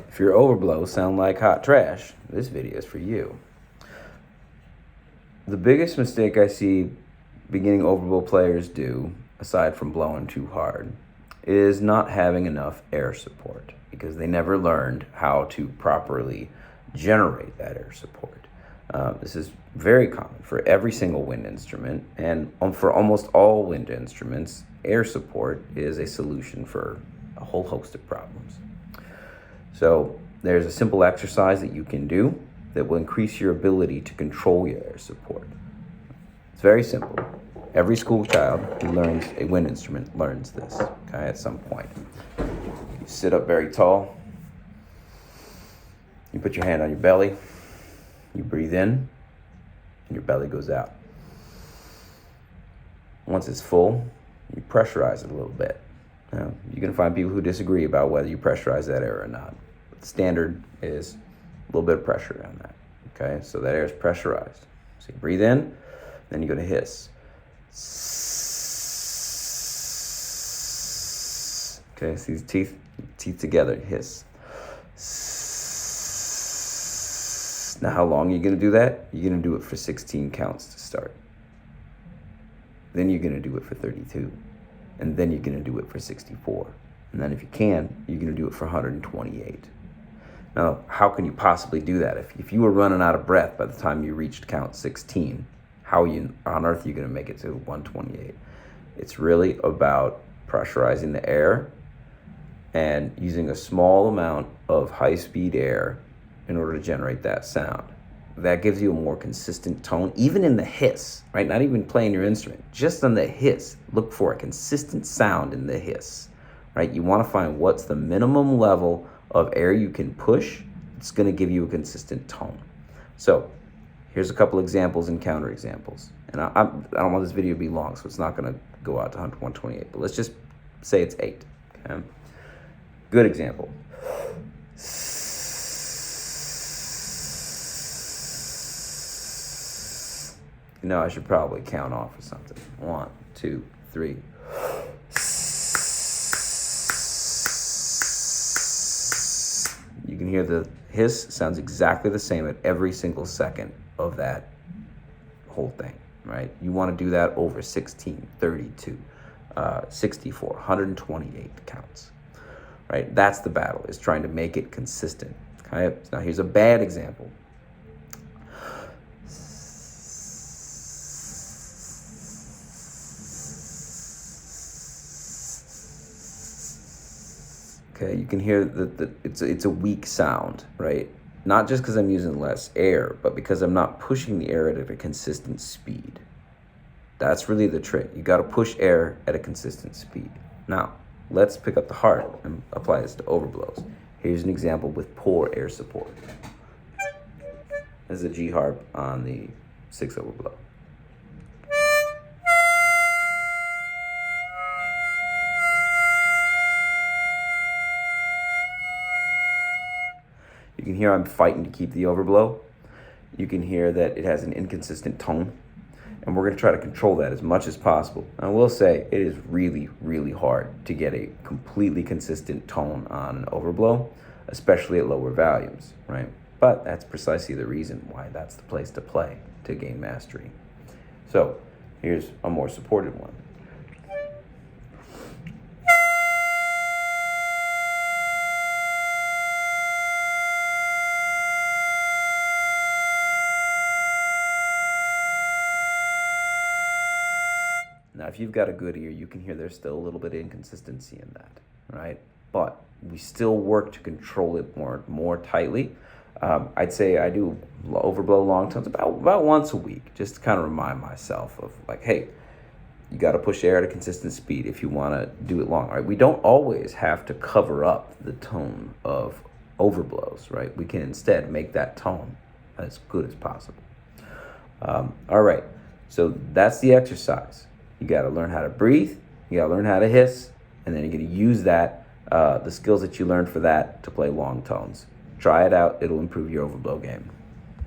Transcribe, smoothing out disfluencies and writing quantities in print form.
If your overblows sound like hot trash, this video is for you. The biggest mistake I see beginning overblow players do, aside from blowing too hard, is not having enough air support, because they never learned how to properly generate that air support. This is very common for every single wind instrument, and for almost all wind instruments, air support is a solution for a whole host of problems. So there's a simple exercise that you can do that will increase your ability to control your air support. It's very simple. Every school child who learns a wind instrument learns this, okay, at some point. You sit up very tall. You put your hand on your belly. You breathe in, and your belly goes out. Once it's full, you pressurize it a little bit. Now, you're going to find people who disagree about whether you pressurize that air or not. But the standard is a little bit of pressure on that, okay? So that air is pressurized. So you breathe in, then you go to hiss. Okay, see these teeth together, hiss. Now, how long are you going to do that? You're going to do it for 16 counts to start. Then you're going to do it for 32. And then you're going to do it for 64. And then if you can, you're going to do it for 128. Now, how can you possibly do that? If you were running out of breath by the time you reached count 16, how on earth are you going to make it to 128? It's really about pressurizing the air and using a small amount of high-speed air in order to generate that sound. That gives you a more consistent tone, even in the hiss, right? Not even playing your instrument, just on the hiss. Look for a consistent sound in the hiss, right? You want to find what's the minimum level of air you can push. It's going to give you a consistent tone. So here's a couple examples and counterexamples. And I don't want this video to be long, so it's not going to go out to 128, but let's just say it's 8, okay? Good example. No, I should probably count off or something. 1, 2, 3. You can hear the hiss sounds exactly the same at every single second of that whole thing, right? You want to do that over 16, 32, 64, 128 counts, right? That's the battle, is trying to make it consistent. Okay? Now here's a bad example. Okay, you can hear that it's a weak sound, right? Not just because I'm using less air, but because I'm not pushing the air at a consistent speed. That's really the trick. You got to push air at a consistent speed. Now, let's pick up the harp and apply this to overblows. Here's an example with poor air support. This is a G harp on the 6 overblow. You can hear I'm fighting to keep the overblow. You can hear that it has an inconsistent tone. And we're going to try to control that as much as possible. I will say it is really, really hard to get a completely consistent tone on an overblow, especially at lower volumes, right? But that's precisely the reason why that's the place to play to gain mastery. So here's a more supported one. Now, if you've got a good ear, you can hear there's still a little bit of inconsistency in that, right? But we still work to control it more tightly. I'd say I do overblow long tones about once a week, just to kind of remind myself of like, hey, you got to push air at a consistent speed if you want to do it long, right? We don't always have to cover up the tone of overblows, right? We can instead make that tone as good as possible. All right, so that's the exercise. You got to learn how to breathe. You got to learn how to hiss. And then you're going to use that, the skills that you learned for that, to play long tones. Try it out. It'll improve your overblow game.